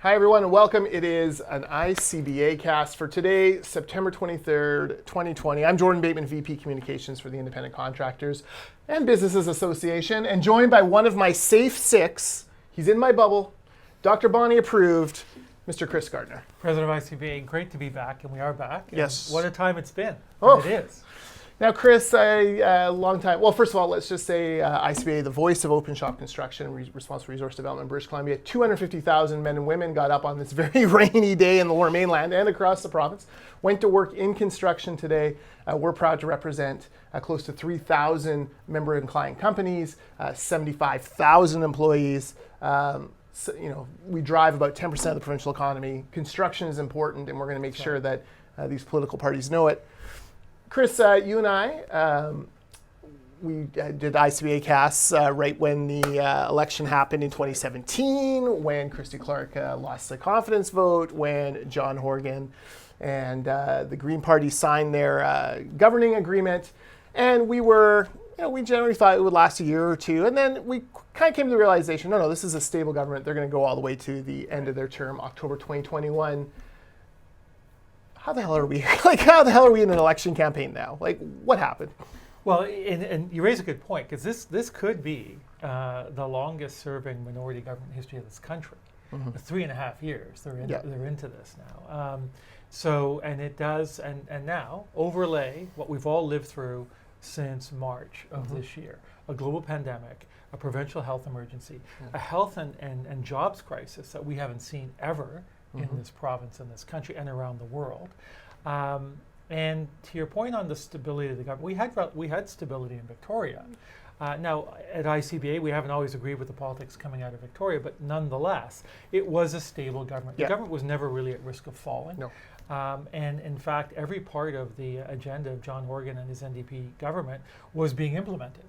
Hi everyone and welcome. It is an ICBA Cast for today, September 23rd, 2020. I'm Jordan Bateman, VP Communications for the Independent Contractors and Businesses Association, and joined by one of my safe six. He's in my bubble, Dr. Bonnie approved, Mr. Chris Gardner. President of ICBA, great to be back, and we are back. Yes. What a time it's been. Oh. It is. Now, Chris, a long time. Well, first of all, let's just say ICBA, the voice of open shop construction and responsible resource development in British Columbia. 250,000 men and women got up on this very rainy day in the Lower Mainland and across the province, went to work in construction today. We're proud to represent close to 3,000 member and client companies, 75,000 employees. We drive about 10% of the provincial economy. Construction is important, and we're going to make sure that these political parties know it. Chris, you and I, we did ICBA Casts right when the election happened in 2017, when Christy Clark lost the confidence vote, when John Horgan and the Green Party signed their governing agreement. And we generally thought it would last a year or two. And then we kind of came to the realization, no, this is a stable government. They're going to go all the way to the end of their term, October 2021. How the hell are we? How the hell are we in an election campaign now? What happened? Well, and you raise a good point, because this could be the longest serving minority government in history of this country. Mm-hmm. 3.5 years, they're into this now. And it does, and now overlay what we've all lived through since March of this year, a global pandemic, a provincial health emergency, a health and jobs crisis that we haven't seen ever in this province, in this country, and around the world. And to your point on the stability of the government, we had stability in Victoria. Now, at ICBA, we haven't always agreed with the politics coming out of Victoria, but nonetheless, it was a stable government. The government was never really at risk of falling. No. And in fact, every part of the agenda of John Horgan and his NDP government was being implemented.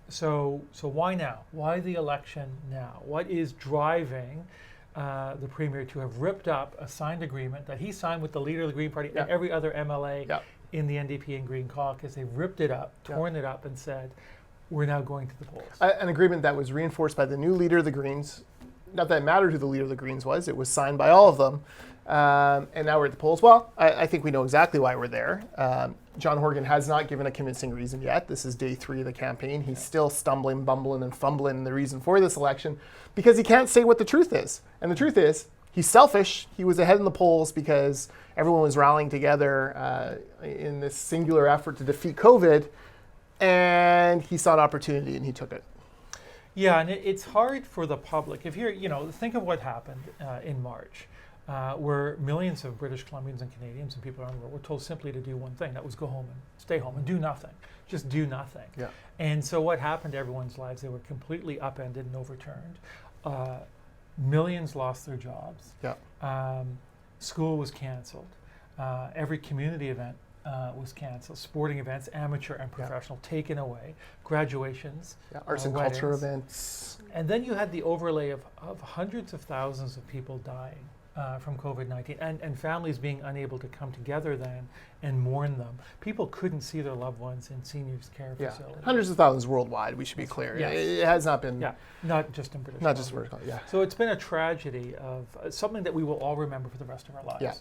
So why now? Why the election now? What is driving the Premier to have ripped up a signed agreement that he signed with the leader of the Green Party and every other MLA in the NDP and Green Caucus? They've ripped it up, torn it up, and said, we're now going to the polls. An agreement that was reinforced by the new leader of the Greens. Not that it mattered who the leader of the Greens was. It was signed by all of them. And now we're at the polls. Well, I think we know exactly why we're there. John Horgan has not given a convincing reason yet. This is day 3 of the campaign. He's still stumbling, bumbling, and fumbling the reason for this election because he can't say what the truth is. And the truth is, he's selfish. He was ahead in the polls because everyone was rallying together in this singular effort to defeat COVID. And he saw an opportunity and he took it. Yeah, and it's hard for the public. If you're, think of what happened in March. Where millions of British Columbians and Canadians and people around the world were told simply to do one thing. That was go home and stay home and do nothing. Just do nothing. Yeah. And so what happened to everyone's lives? They were completely upended and overturned. Millions lost their jobs. Yeah. School was canceled. Every community event was canceled. Sporting events, amateur and professional, taken away. Graduations. Yeah. Arts and weddings. culture events. And then you had the overlay of hundreds of thousands of people dying from COVID-19 and families being unable to come together then and mourn them. People couldn't see their loved ones in seniors' care facilities. Hundreds of thousands worldwide, we should be clear. Yes. It has not been... Yeah, not just in British Not just in British Columbia, So it's been a tragedy of something that we will all remember for the rest of our lives. Yeah.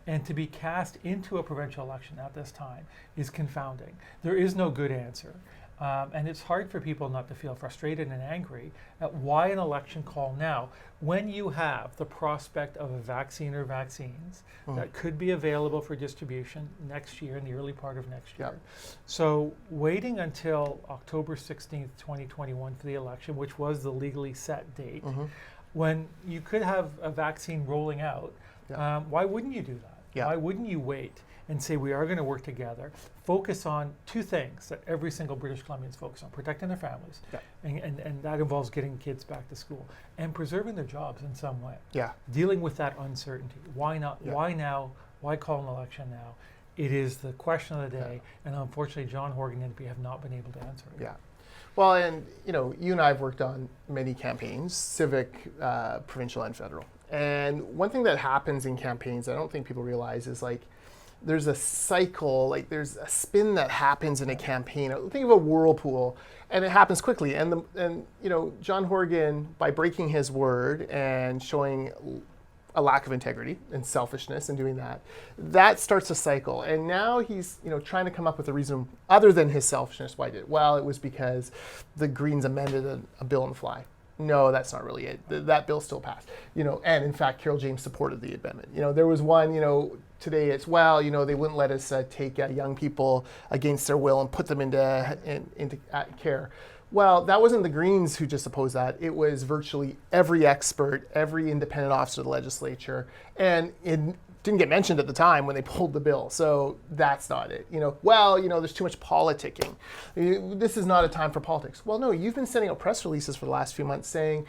And to be cast into a provincial election at this time is confounding. There is no good answer. And it's hard for people not to feel frustrated and angry at why an election call now when you have the prospect of a vaccine or vaccines that could be available for distribution next year, in the early part of next year. So waiting until October 16th, 2021 for the election, which was the legally set date, when you could have a vaccine rolling out, why wouldn't you do that? Yeah. Why wouldn't you wait and say we are going to work together, focus on 2 things that every single British Columbian is focused on: protecting their families, and that involves getting kids back to school, and preserving their jobs in some way. Yeah. Dealing with that uncertainty. Why not? Yeah. Why now? Why call an election now? It is the question of the day, and unfortunately John Horgan and NDP have not been able to answer it. Yeah. Well, and you and I have worked on many campaigns, civic, provincial, and federal. And one thing that happens in campaigns I don't think people realize is there's a cycle, like there's a spin that happens in a campaign. Think of a whirlpool, and it happens quickly. And John Horgan, by breaking his word and showing a lack of integrity and selfishness and doing that starts a cycle. And now he's trying to come up with a reason other than his selfishness why he did it. Well, it was because the Greens amended a bill on the fly. No, that's not really it. That bill still passed. And in fact, Carol James supported the amendment. There was one, today it's, they wouldn't let us take young people against their will and put them into care. Well, that wasn't the Greens who just opposed that. It was virtually every expert, every independent officer of the legislature. And it didn't get mentioned at the time when they pulled the bill. So that's not it. There's too much politicking. This is not a time for politics. Well, no, you've been sending out press releases for the last few months saying,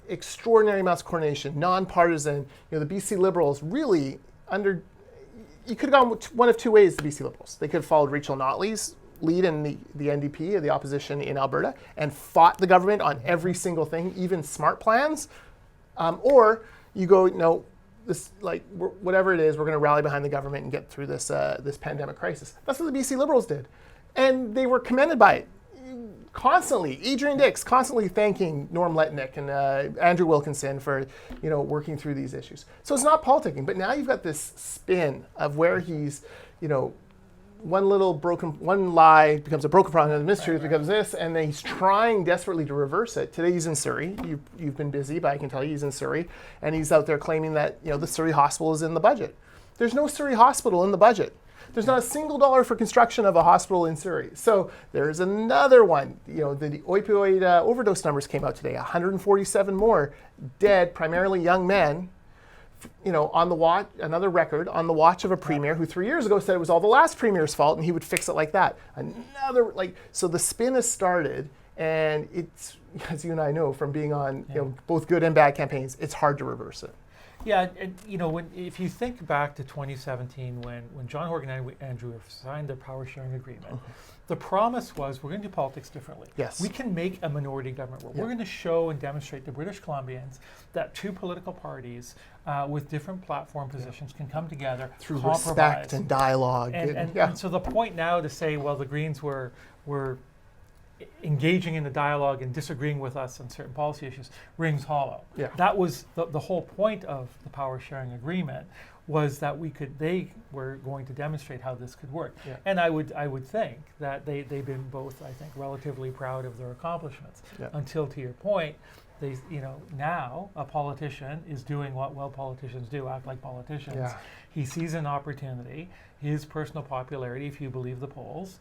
extraordinary amounts of coordination, nonpartisan. The BC Liberals really you could have gone one of two ways, the BC Liberals. They could have followed Rachel Notley's lead in the NDP, or the opposition in Alberta, and fought the government on every single thing, even smart plans. Or you go, no, this, whatever it is, we're going to rally behind the government and get through this pandemic crisis. That's what the BC Liberals did. And they were commended by it. Constantly, Adrian Dix constantly thanking Norm Letnick and Andrew Wilkinson for, working through these issues. So it's not politicking, but now you've got this spin of where he's, one lie becomes a broken promise, and mistruth becomes this, and then he's trying desperately to reverse it. Today he's in Surrey. You've been busy, but I can tell you he's in Surrey, and he's out there claiming that the Surrey Hospital is in the budget. There's no Surrey Hospital in the budget. There's not a single dollar for construction of a hospital in Surrey. So there's another one. The opioid overdose numbers came out today. 147 more dead, primarily young men. On the watch, another record on the watch of a premier who 3 years ago said it was all the last premier's fault and he would fix it like that. So the spin has started, and it's, as you and I know from being on both good and bad campaigns, it's hard to reverse it. Yeah, and if you think back to 2017 when John Horgan and Andrew signed the power sharing agreement, the promise was we're going to do politics differently. Yes. We can make a minority government work. We're going to show and demonstrate to British Columbians that two political parties with different platform positions can come together through respect and dialogue. And so the point now to say, well, the Greens were engaging in the dialogue and disagreeing with us on certain policy issues rings hollow. Yeah. That was the whole point of the power sharing agreement, was that they were going to demonstrate how this could work. Yeah. And I would think that they've been both, I think, relatively proud of their accomplishments. Yeah. Until, to your point, now a politician is doing what politicians do, act like politicians. Yeah. He sees an opportunity. His personal popularity, if you believe the polls,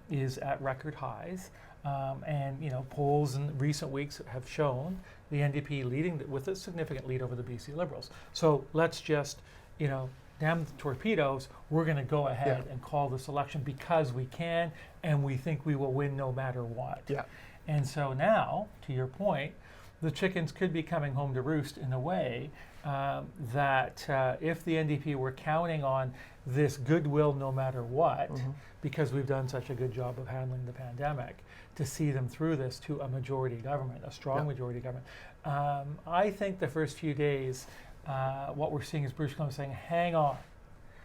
is at record highs. And polls in recent weeks have shown the NDP leading with a significant lead over the BC Liberals. So let's just, damn the torpedoes, we're going to go ahead and call this election because we can, and we think we will win no matter what. Yeah. And so now, to your point, the chickens could be coming home to roost in a way that if the NDP were counting on this goodwill no matter what, because we've done such a good job of handling the pandemic, to see them through this to a majority government, a strong majority government. I think the first few days, what we're seeing is British Columbia saying, hang on.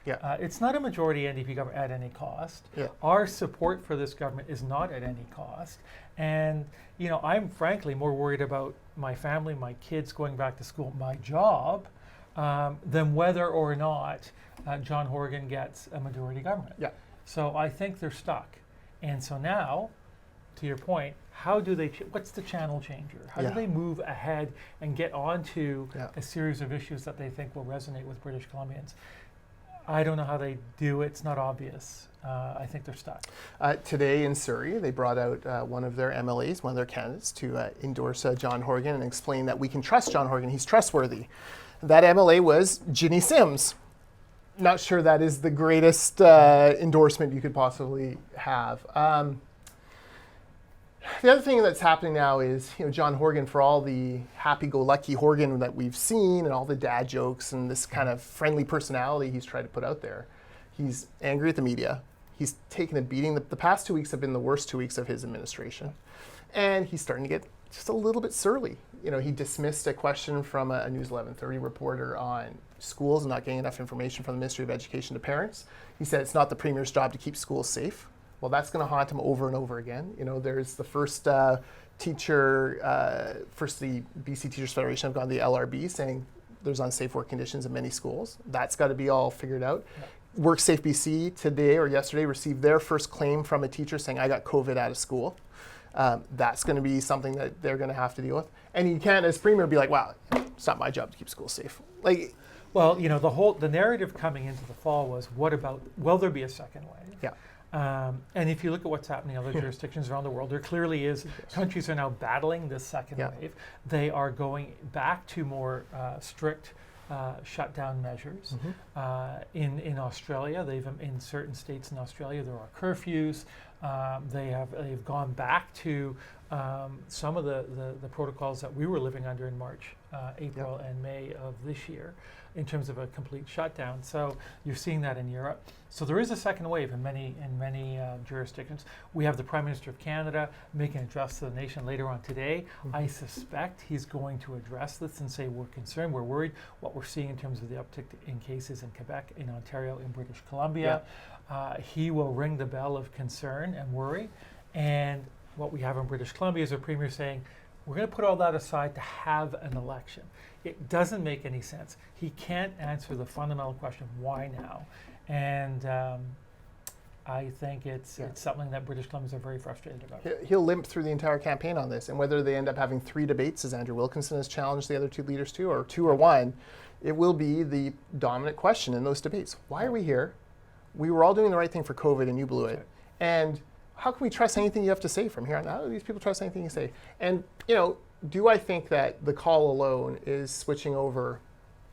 Yeah. It's not a majority NDP government at any cost. Yeah. Our support for this government is not at any cost. And, I'm frankly more worried about my family, my kids going back to school, my job, than whether or not John Horgan gets a majority government. Yeah. So I think they're stuck. And so now, to your point, how do they, what's the channel changer? How do they move ahead and get onto a series of issues that they think will resonate with British Columbians? I don't know how they do it. It's not obvious. I think they're stuck. Today in Surrey, they brought out one of their MLAs, one of their candidates, to endorse John Horgan and explain that we can trust John Horgan. He's trustworthy. That MLA was Ginny Sims. Not sure that is the greatest endorsement you could possibly have. The other thing that's happening now is, John Horgan, for all the happy-go-lucky Horgan that we've seen and all the dad jokes and this kind of friendly personality he's tried to put out there, he's angry at the media. He's taken a beating. The past 2 weeks have been the worst 2 weeks of his administration. And he's starting to get just a little bit surly. He dismissed a question from a News 1130 reporter on schools and not getting enough information from the Ministry of Education to parents. He said it's not the Premier's job to keep schools safe. Well, that's going to haunt him over and over again. You know, there's the first the BC Teachers Federation have gone to the LRB saying there's unsafe work conditions in many schools. That's got to be all figured out. Yeah. WorkSafe BC today or yesterday received their first claim from a teacher saying, I got COVID out of school. That's going to be something that they're going to have to deal with. And you can't, as Premier, be like, wow, it's not my job to keep schools safe. Like, well, you know, the narrative coming into the fall was, what about, will there be a second wave? Yeah. And if you look at what's happening in other jurisdictions around the world, there clearly is, countries are now battling this second wave. They are going back to more strict shutdown measures. In Australia, in certain states in Australia, there are curfews. They've gone back to some of the protocols that we were living under in March, April, and May of this year, in terms of a complete shutdown. So you're seeing that in Europe. So there is a second wave in many jurisdictions. We have the Prime Minister of Canada making an address to the nation later on today. I suspect he's going to address this and say, we're concerned, we're worried, what we're seeing in terms of the uptick in cases in Quebec, in Ontario, in British Columbia. He will ring the bell of concern and worry. And what we have in British Columbia is a Premier saying, we're going to put all that aside to have an election. It doesn't make any sense. He can't answer the fundamental question of why now. And I think it's something that British Columbians are very frustrated about. He'll limp through the entire campaign on this, and whether they end up having 3 debates, as Andrew Wilkinson has challenged the other 2 leaders to, or 2 or 1, it will be the dominant question in those debates. Why are we here? We were all doing the right thing for COVID, and you blew it. And how can we trust anything you have to say from here on out? How do these people trust anything you say? And, you know, do I think that the call alone is switching over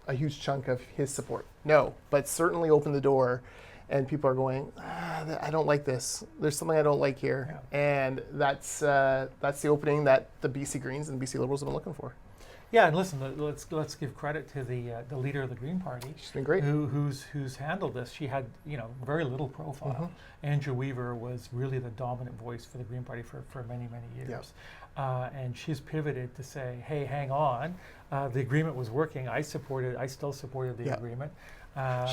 a huge chunk of his support? No, but certainly open the door, and people are going, I don't like this. There's something I don't like here. And that's the opening that the BC Greens and BC Liberals have been looking for. Yeah, and listen, let's give credit to the leader of the Green Party. She's been great. Who's handled this. She had, you know, very little profile. Andrew Weaver was really the dominant voice for the Green Party for many years. And she's pivoted to say, hey, hang on, the agreement was working. I still supported the agreement.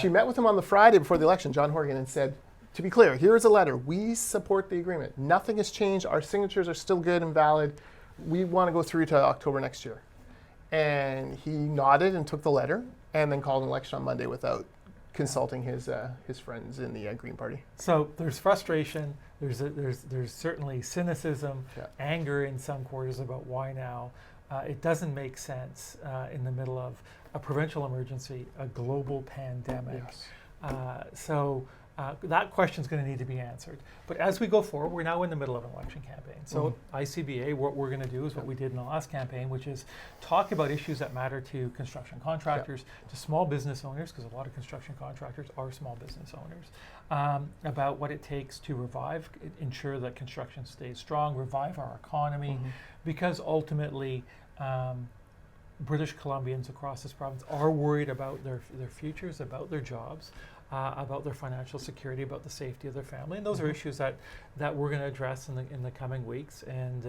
She met with him on the Friday before the election, John Horgan, and said, to be clear, here's a letter. We support the agreement. Nothing has changed. Our signatures are still good and valid. We want to go through to October next year. And he nodded and took the letter, and then called an election on Monday without consulting his friends in the Green Party. So there's frustration. There's certainly cynicism, anger in some quarters about why now. It doesn't make sense in the middle of a provincial emergency, a global pandemic. So that question is going to need to be answered. But as we go forward, we're now in the middle of an election campaign. So ICBA, what we're going to do is what we did in the last campaign, which is talk about issues that matter to construction contractors, to small business owners, because a lot of construction contractors are small business owners, about what it takes to revive, ensure that construction stays strong, revive our economy, because ultimately British Columbians across this province are worried about their futures, about their jobs, about their financial security, about the safety of their family, and those are issues that we're going to address in the coming weeks, and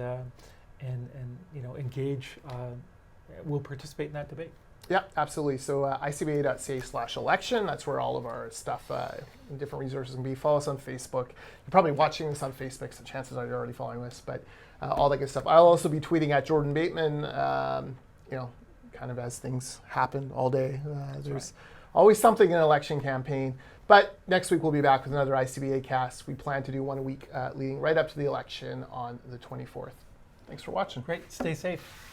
you know, engage. We'll participate in that debate. Yeah, absolutely. So ICBA.ca/election. That's where all of our stuff and different resources can be. Follow us on Facebook. You're probably watching this on Facebook, so chances are you're already following this, but all that good stuff. I'll also be tweeting at Jordan Bateman. You know, kind of as things happen all day. There's always something in an election campaign. But next week we'll be back with another ICBA Cast. We plan to do one a week leading right up to the election on the 24th. Thanks for watching. Great. Stay safe.